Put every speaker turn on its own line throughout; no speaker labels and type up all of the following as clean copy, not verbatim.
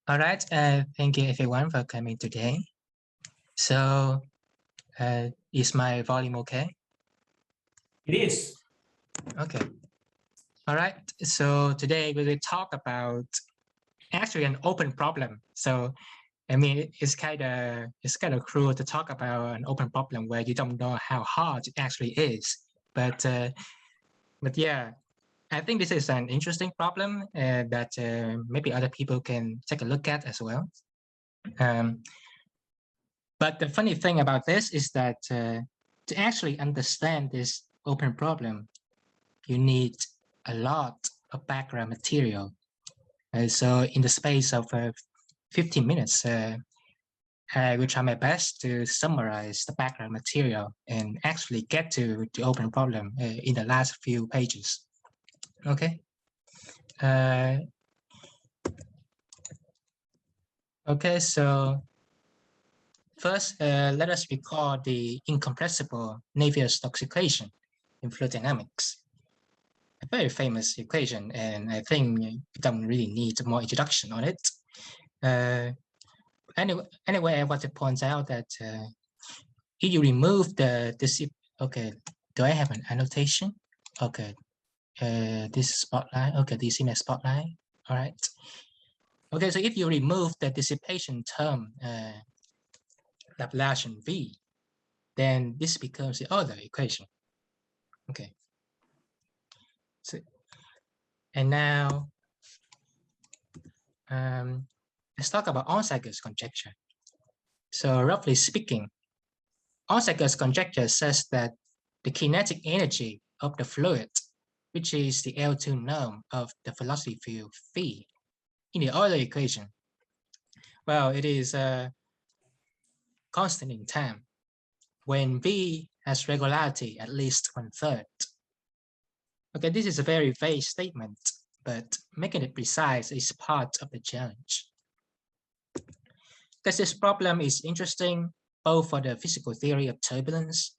All right, thank you everyone for coming today. So, is my volume okay?
It is.
Okay. All right, so today we will talk about actually an open problem. So, I mean, it's kind of cruel to talk about an open problem where you don't know how hard it actually is. But yeah, I think this is an interesting problem that maybe other people can take a look at as well. But the funny thing about this is that to actually understand this open problem, you need a lot of background material. So in the space of 15 minutes, I will try my best to summarize the background material and actually get to the open problem in the last few pages. Okay. Okay, so first, let us recall the incompressible Navier-Stokes equation in fluid dynamics. A very famous equation, and I think you don't really need more introduction on it. Anyway, I want to point out that if you remove this, okay, do I have an annotation? Okay, this spotlight. Okay, this in a spotlight. All right. Okay, so if you remove the dissipation term, Laplacian V, then this becomes the other equation. Okay. So, and now let's talk about Cycles conjecture. So roughly speaking, Cycles conjecture says that the kinetic energy of the fluid, which is the L2 norm of the velocity field V in the Euler equation, well, it is constant in time when V has regularity at least 1/3. Okay, this is a very vague statement, but making it precise is part of the challenge. Because this problem is interesting both for the physical theory of turbulence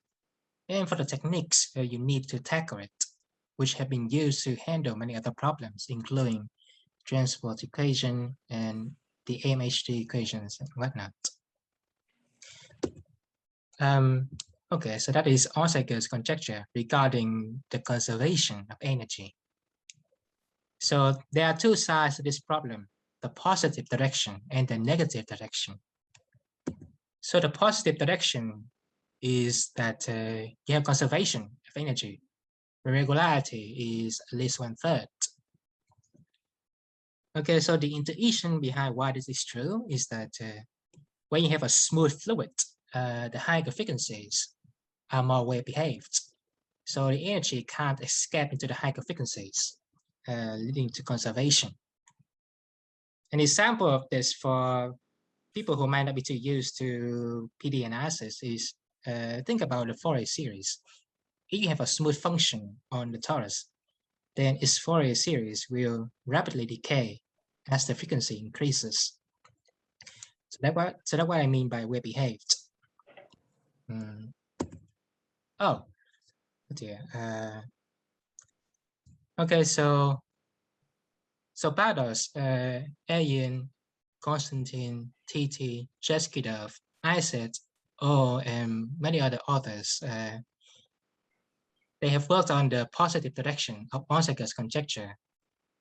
and for the techniques you need to tackle it, which have been used to handle many other problems, including transport equation and the AMHD equations and whatnot. Okay, so that is Cycles conjecture regarding the conservation of energy. So there are two sides to this problem, the positive direction and the negative direction. So the positive direction is that you have conservation of energy. The regularity is at least 1/3. Okay, so the intuition behind why this is true is that when you have a smooth fluid, the higher frequencies are more well behaved. So the energy can't escape into the higher frequencies, leading to conservation. An example of this for people who might not be too used to PD analysis is think about the Fourier series. If you have a smooth function on the torus, then its Fourier series will rapidly decay as the frequency increases. So that's what I mean by well behaved. Oh dear. Okay, so Bardos, Ayin, Konstantin, T.T., Cheskidov, Isaac, and many other authors, they have worked on the positive direction of Cycles conjecture.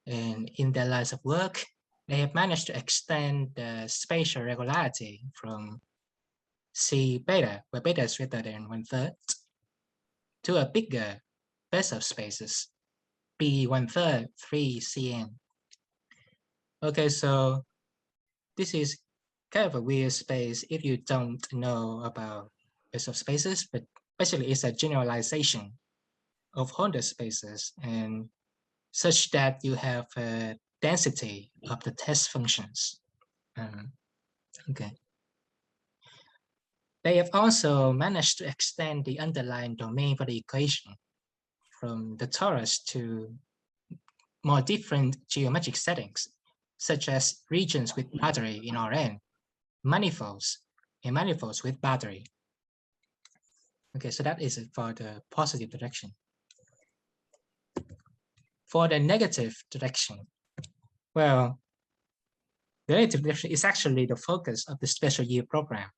And in their lines of work, they have managed to extend the spatial regularity from C beta, where beta is greater than 1/3, to a bigger best of spaces, B 1/3, 3 CN. Okay, so this is kind of a weird space if you don't know about best of spaces, but basically it's a generalization of Honda spaces and such that you have a density of the test functions. Okay. They have also managed to extend the underlying domain for the equation from the torus to more different geometric settings, such as regions with boundary in Rn, manifolds, and manifolds with boundary. Okay, so that is it for the positive direction. For the negative direction, well, The relative direction is actually the focus of the special year program.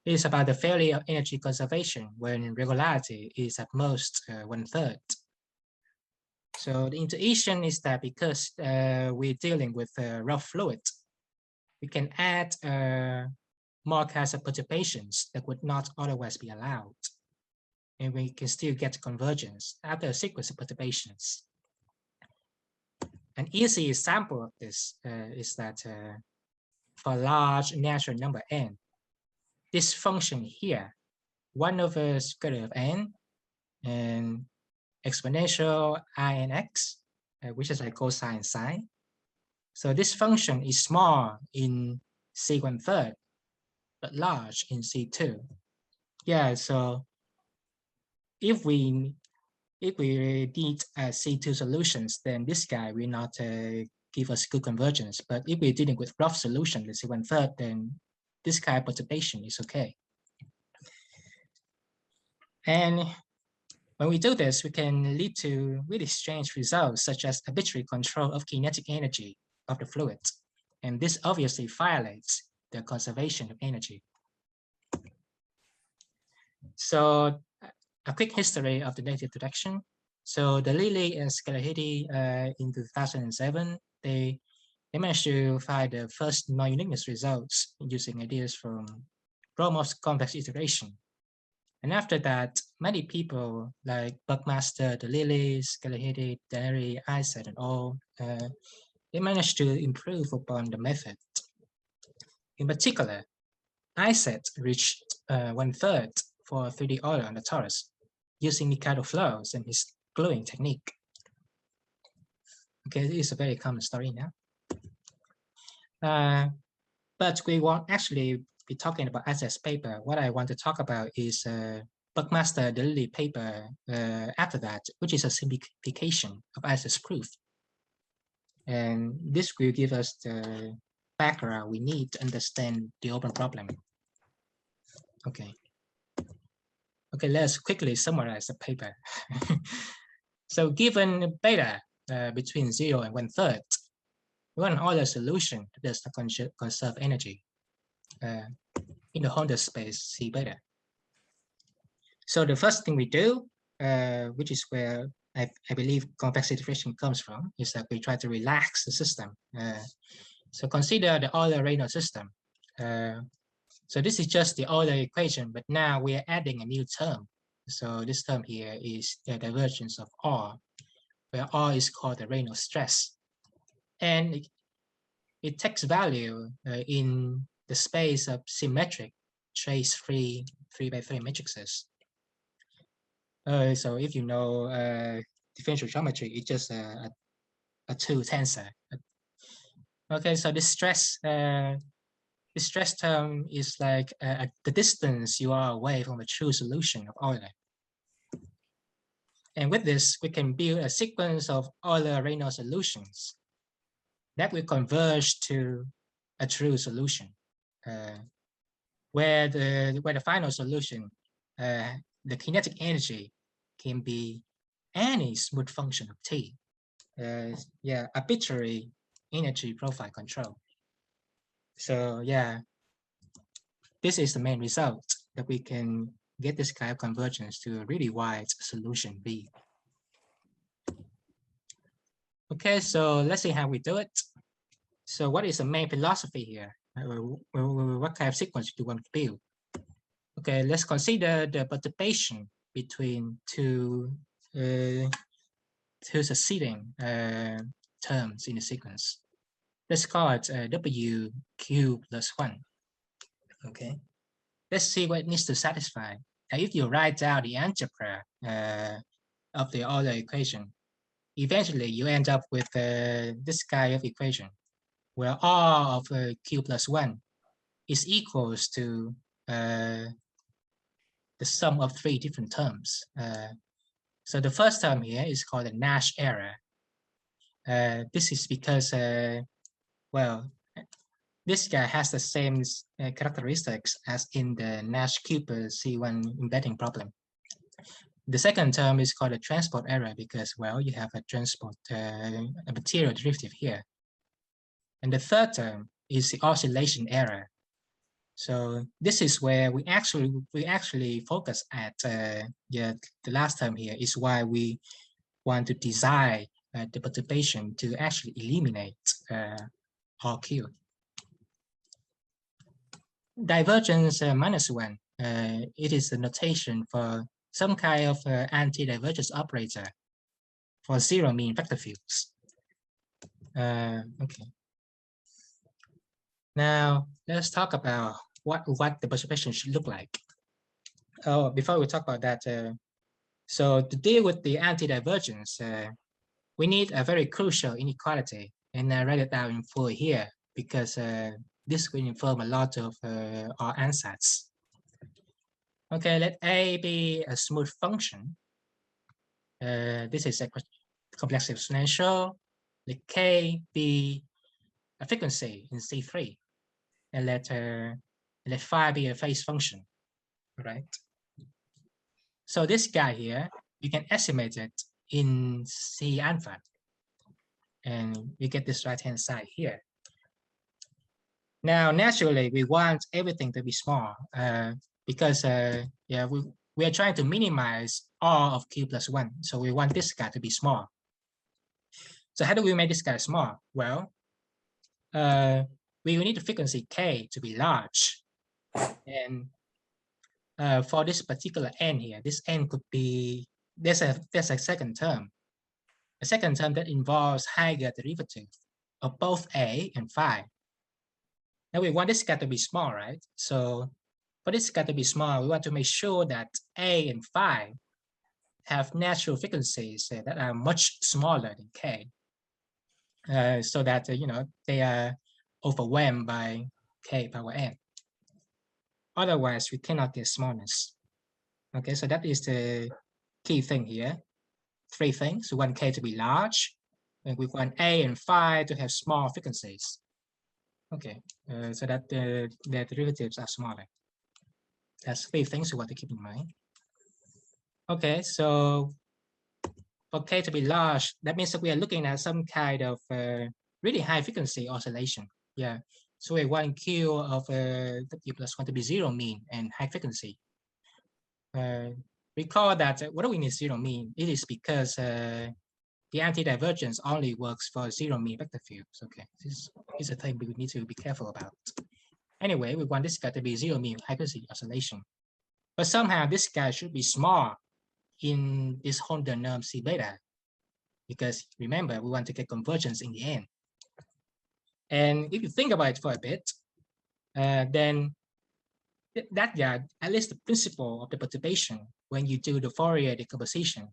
It is about the failure of energy conservation when regularity is at most 1/3. So the intuition is that because we're dealing with rough fluid, we can add more kinds of perturbations that would not otherwise be allowed. And we can still get convergence after a sequence of perturbations. An easy example of this is that for a large natural number n, this function here, 1/square root of n and exponential I n x, which is like cosine sine. So this function is small in C1/3, but large in C2. Yeah, so if we need C2 solutions, then this guy will not give us good convergence. But if we're dealing with rough solution, let's say 1/3, then this kind of perturbation is okay. And when we do this, we can lead to really strange results, such as arbitrary control of kinetic energy of the fluid. And this obviously violates the conservation of energy. So a quick history of the negative direction. So the Lilly and Scalahidi in 2007, they managed to find the first non-uniqueness results using ideas from Gromov's complex iteration. And after that, many people like Buckmaster, De Lilly, Scalahidi, Daneri, Isaac, and all, they managed to improve upon the method. In particular, Isaac reached 1/3 for 3D order on the torus using Mikado flows and his gluing technique. Okay, this is a very common story now. But we won't actually be talking about Isaac's paper. What I want to talk about is Buckmaster De Lilly paper after that, which is a simplification of Isaac's proof. And this will give us the background we need to understand the open problem. Okay. Okay, let's quickly summarize the paper. So given beta between 0 and 1/3, we want an order solution that does not conserve energy in the Honda space C beta. So the first thing we do, which is where I believe complex iteration comes from, is that we try to relax the system. So consider the Euler-Reynolds system. So this is just the Euler equation, but now we are adding a new term. So this term here is the divergence of R, where R is called the Reynolds stress. And it takes value in the space of symmetric trace-free 3x3 matrices. So if you know differential geometry, it's just a two tensor. Okay, so this stress term is like the distance you are away from a true solution of Euler. And with this, we can build a sequence of Euler-Reynolds solutions that will converge to a true solution, where the final solution, the kinetic energy can be any smooth function of T. Yeah, arbitrary energy profile control. So yeah, this is the main result, that we can get this kind of convergence to a really wide solution B. Okay, so let's see how we do it. So what is the main philosophy here? What kind of sequence do you want to build? Okay, let's consider the perturbation between two succeeding terms in the sequence. Let's call it WQ+1. Okay, let's see what it needs to satisfy. Now, if you write down the algebra of the Euler equation, eventually you end up with this kind of equation, where R of Q+1 is equals to the sum of three different terms. So the first term here is called the Nash error. This is because, well, this guy has the same characteristics as in the Nash-Kuper C1 embedding problem. The second term is called a transport error because, well, you have a transport, a material derivative here. And the third term is the oscillation error. So this is where we actually focus at the last term here is why we want to design the perturbation to actually eliminate all Q. Divergence -1, it is the notation for some kind of anti-divergence operator for zero mean vector fields. Okay. Now let's talk about what the perturbation should look like. Oh, before we talk about that, so to deal with the anti-divergence, we need a very crucial inequality, and I write it down in full here because this will inform a lot of our ansatz. Okay, let A be a smooth function. This is a complex exponential. Let K be a frequency in C3, and let phi be a phase function, right? So this guy here, you can estimate it in C alpha, and you get this right-hand side here. Now, naturally, we want everything to be small because yeah, we are trying to minimize all of Q plus 1. So we want this guy to be small. So how do we make this guy small? Well, we need the frequency K to be large. And for this particular n here, this n could be, there's a second term. A second term that involves higher derivative of both A and phi. Now we want this guy to be small, right? So for this guy to be small, we want to make sure that A and phi have natural frequencies that are much smaller than K, so that you know, they are overwhelmed by K power n. Otherwise, we cannot get smallness. Okay, so that is the key thing here. Three things: we want K to be large, and we want A and phi to have small frequencies. Okay, so that the derivatives are smaller. That's three things we want to keep in mind. Okay, so for K to be large, that means that we are looking at some kind of really high frequency oscillation. Yeah, so we want Q of W plus 1 to be zero mean and high frequency. Recall that what do we need zero mean? It is because the anti-divergence only works for zero mean vector fields. Okay, this is a thing we need to be careful about. Anyway, we want this guy to be zero mean high frequency oscillation. But somehow this guy should be small in this Holder norm C beta, because remember, we want to get convergence in the end. And if you think about it for a bit, then that guy, at least the principle of the perturbation, when you do the Fourier decomposition,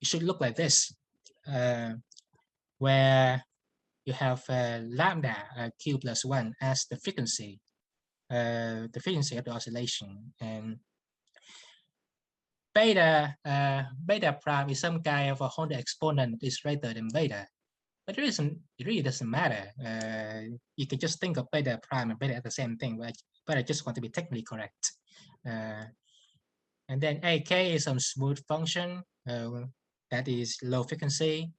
it should look like this. Where you have lambda Q plus 1 as the frequency of the oscillation, and beta prime is some kind of a Holder exponent that is greater than beta, but it really doesn't matter. You can just think of beta prime and beta as the same thing, but I just want to be technically correct. And then AK is some smooth function that is low frequency.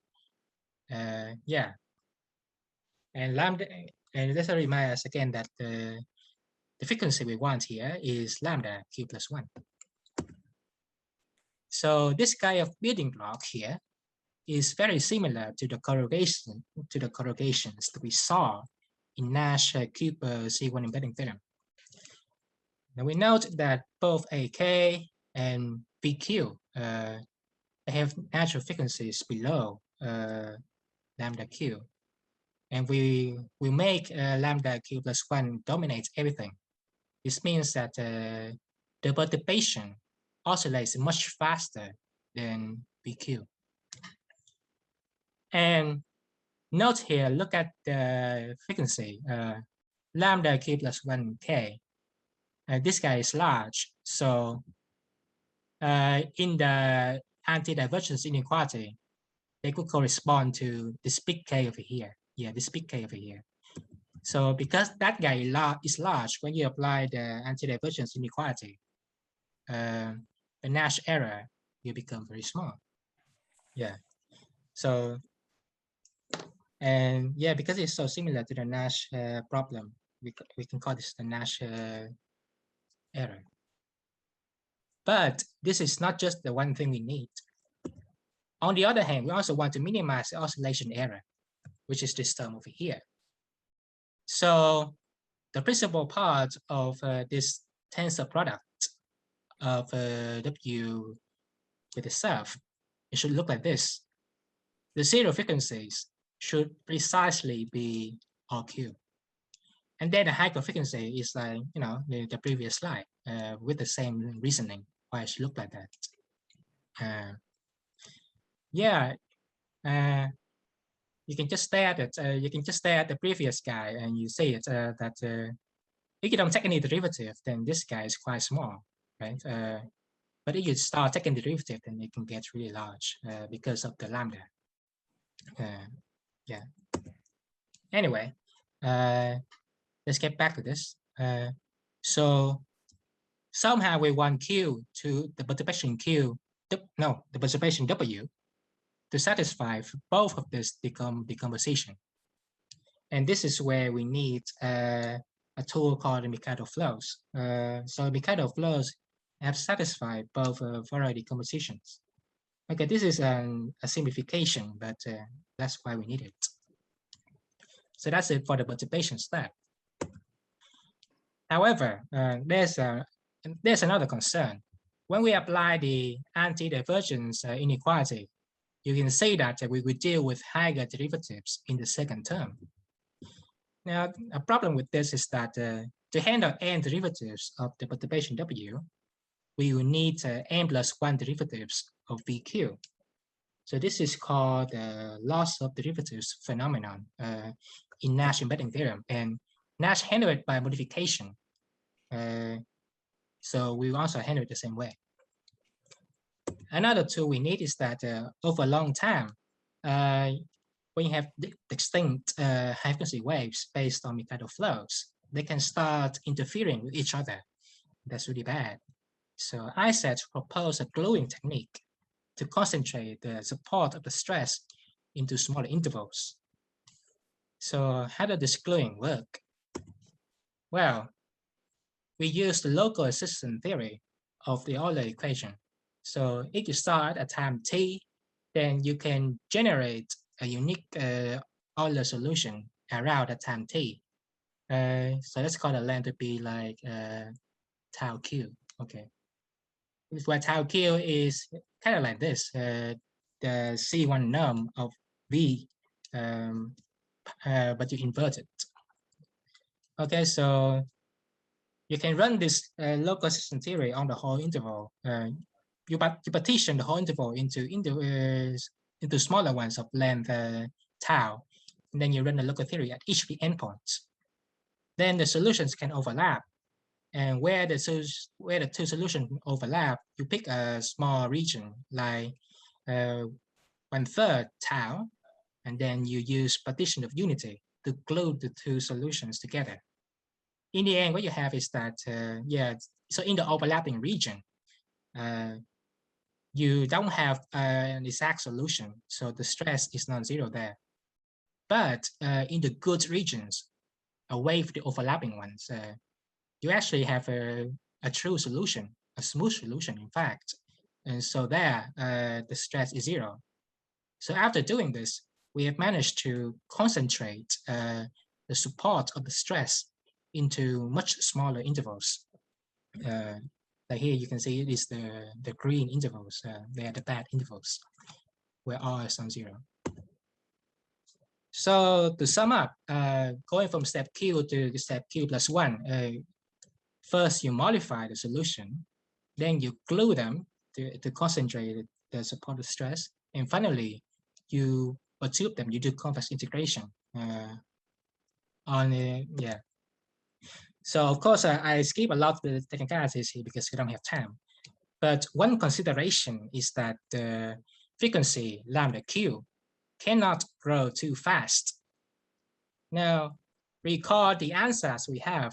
Yeah, and lambda, and let's remind us again that the frequency we want here is lambda Q plus 1. So this kind of building block here is very similar to the corrugations that we saw in Nash Cooper C1 embedding theorem. Now we note that both AK and BQ they have natural frequencies below lambda Q, and we make lambda Q plus 1 dominate everything. This means that the perturbation oscillates much faster than BQ. And note here, look at the frequency, lambda Q plus 1K. This guy is large, so in the anti-divergence inequality, they could correspond to this big K over here. Yeah, this big K over here. So because that guy is large, when you apply the anti-divergence inequality, the Nash error will become very small. Yeah. So And yeah, because it's so similar to the Nash problem, we can call this the Nash error. But this is not just the one thing we need. On the other hand, we also want to minimize the oscillation error, which is this term over here. So the principal part of this tensor product of W with itself, it should look like this. The zero frequencies should precisely be RQ. And then the higher frequency is like, you know, the previous slide with the same reasoning why it should look like that. Yeah, you can just stare at it. You can just stare at the previous guy and you see it that if you don't take any derivative, then this guy is quite small, right? But if you start taking derivative, then it can get really large because of the lambda. Yeah. Anyway, let's get back to this. So somehow we want Q to the perturbation Q, no, the perturbation W to satisfy both of this decomposition. And this is where we need a tool called the Mikado flows. So Mikado flows have satisfied both Fourier decompositions. Okay, this is a simplification, but that's why we need it. So that's it for the perturbation step. However, there's another concern. When we apply the antidivergence inequality, you can see that we will deal with higher derivatives in the second term. Now, a problem with this is that to handle n derivatives of the perturbation W, we will need n plus 1 derivatives of VQ. So this is called the loss of derivatives phenomenon in Nash embedding theorem, and Nash handled it by modification. So we also handle it the same way. Another tool we need is that over a long time, when you have distinct high-frequency waves based on Mikado flows, they can start interfering with each other. That's really bad. So I said to propose a gluing technique to concentrate the support of the stress into smaller intervals. So how does this gluing work? Well, we use the local assistance theory of the Euler equation. So if you start at time t, then you can generate a unique Euler solution around at time t. So let's call the length to be like tau q. Okay. Where tau q is kind of like this, the C1 norm of V, but you invert it. Okay, so you can run this local assistance theory on the whole interval. You partition the whole interval into smaller ones of length tau, and then you run the local theory at each of the endpoints. Then the solutions can overlap, and where the two solutions overlap, you pick a small region like 1/3 tau, and then you use partition of unity to glue the two solutions together. In the end, what you have is that, so in the overlapping region, you don't have an exact solution, so the stress is non-zero there. But in the good regions, away from the overlapping ones, you actually have a true solution, a smooth solution, in fact. And so there, the stress is zero. So after doing this, we have managed to concentrate the support of the stress into much smaller intervals. Like here you can see it is the green intervals, they are the bad intervals, where R is non-zero. So to sum up, going from step Q to step Q plus 1, first you modify the solution, then you glue them to concentrate the supported stress, and finally you perturb them, you do convex integration So of course I skip a lot of the technicalities here because we don't have time. But one consideration is that the frequency lambda q cannot grow too fast. Now, recall the answers we have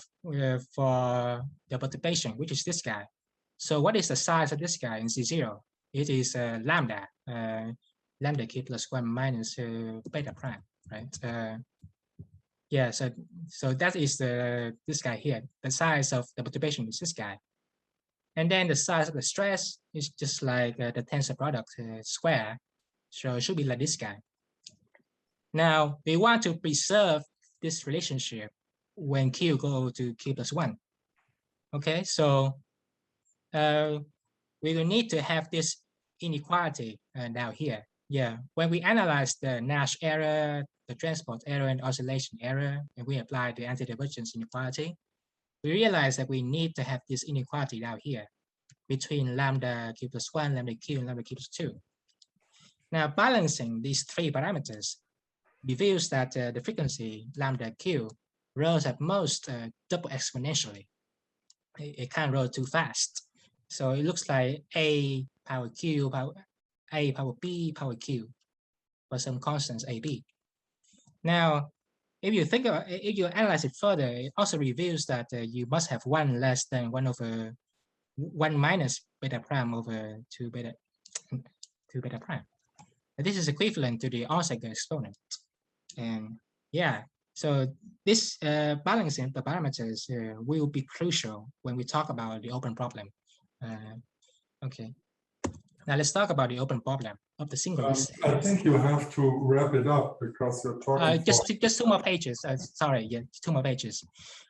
for the perturbation, which is this guy. So what is the size of this guy in C0? It is lambda q plus 1 minus beta prime. right? Yeah, so that is this guy here. The size of the perturbation is this guy. And then the size of the stress is just like the tensor product square. So it should be like this guy. Now, we want to preserve this relationship when Q go to Q plus 1. Okay, so we will need to have this inequality now here. Yeah, when we analyze the Nash error, the transport error, and oscillation error, and we apply the antidivergence inequality, we realize that we need to have this inequality down here between lambda Q plus 1, lambda Q, and lambda Q plus 2. Now, balancing these three parameters reveals that the frequency lambda Q rose at most double exponentially. It can't roll too fast. So it looks like A power Q, A power B power Q for some constants AB. Now, if you analyze it further, it also reveals that you must have 1 less than 1 minus beta prime over 2 beta prime. And this is equivalent to the Onsager exponent. And yeah, so this balancing of the parameters will be crucial when we talk about the open problem. Okay, now let's talk about the open problem of the singulars.
I think you have to wrap it up because you're talking.
Just 2 more pages. Sorry, yeah, 2 more pages.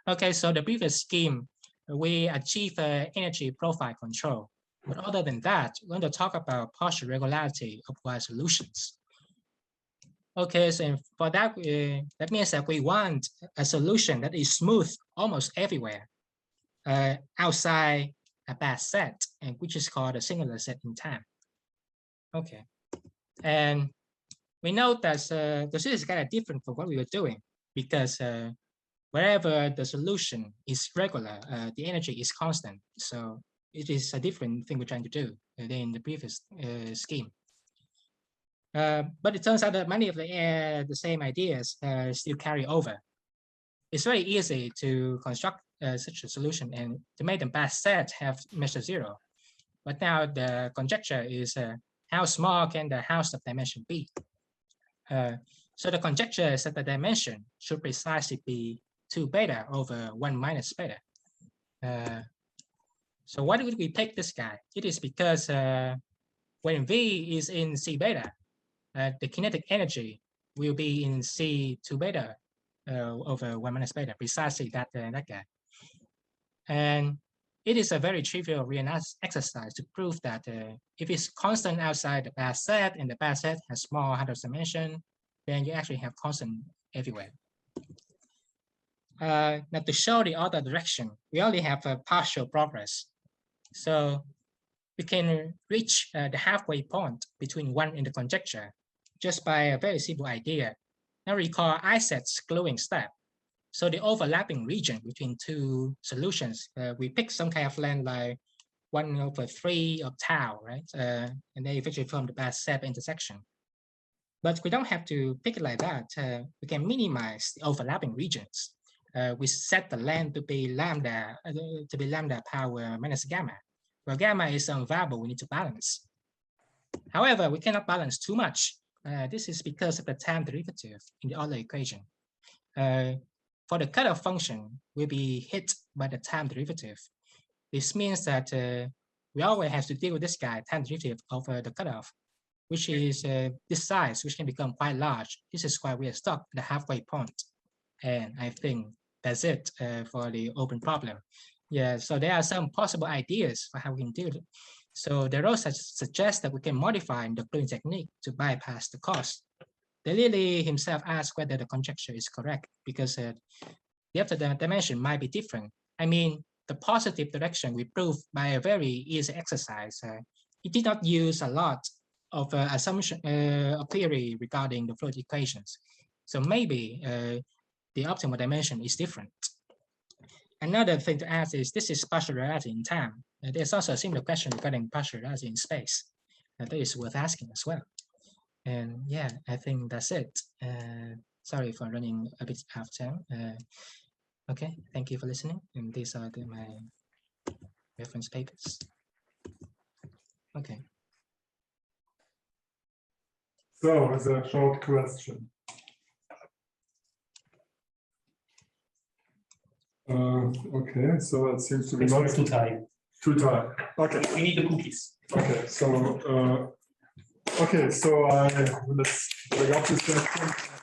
Okay, so the previous scheme, we achieve energy profile control. But other than that, we're going to talk about partial regularity of Y solutions. Okay, so for that, that means that we want a solution that is smooth almost everywhere outside a bad set, and which is called a singular set in time. Okay, and we know that this is kind of different from what we were doing because wherever the solution is regular, the energy is constant. So it is a different thing we're trying to do than in the previous scheme. But it turns out that many of the same ideas still carry over. It's very easy to construct such a solution and to make the best set have measure 0. But now the conjecture is how small can the house of dimension be? So the conjecture is that the dimension should precisely be 2 beta over 1 minus beta. So why would we take this guy? It is because when V is in C beta, the kinetic energy will be in C2 beta over 1 minus beta, precisely that guy. And it is a very trivial reanalysis exercise to prove that if it's constant outside the bad set and the bad set has small Hadamard dimension, then you actually have constant everywhere. Now to show the other direction, we only have a partial progress. So we can reach the halfway point between 1 and the conjecture just by a very simple idea. Now recall Iset's gluing step. So the overlapping region between 2 solutions, we pick some kind of length like 1/3 of tau, right? And then eventually form the bad set intersection. But we don't have to pick it like that. We can minimize the overlapping regions. We set the length to be lambda power minus gamma. Well, gamma is some variable we need to balance. However, we cannot balance too much. This is because of the time derivative in the Euler equation. For the cutoff function, will be hit by the time derivative. This means that we always have to deal with this guy, time derivative over the cutoff, which is this size, which can become quite large. This is why we are stuck at the halfway point. And I think that's it for the open problem. Yeah, so there are some possible ideas for how we can do it. So the Rosa suggests that we can modify the gluing technique to bypass the cost. Delili himself asked whether the conjecture is correct because the other dimension might be different. I mean, the positive direction we proved by a very easy exercise. It did not use a lot of assumption of theory regarding the fluid equations. So maybe the optimal dimension is different. Another thing to ask is, this is partial reality in time. There's also a similar question regarding partial reality in space. That is worth asking as well. And yeah, I think that's it. Sorry for running a bit out of time. Okay, thank you for listening. And these are my reference papers. Okay.
So, as a short question, Okay, so that seems to be
It's
not
too tight.
too tight. Okay,
We need the cookies.
okay, so let's bring up this section.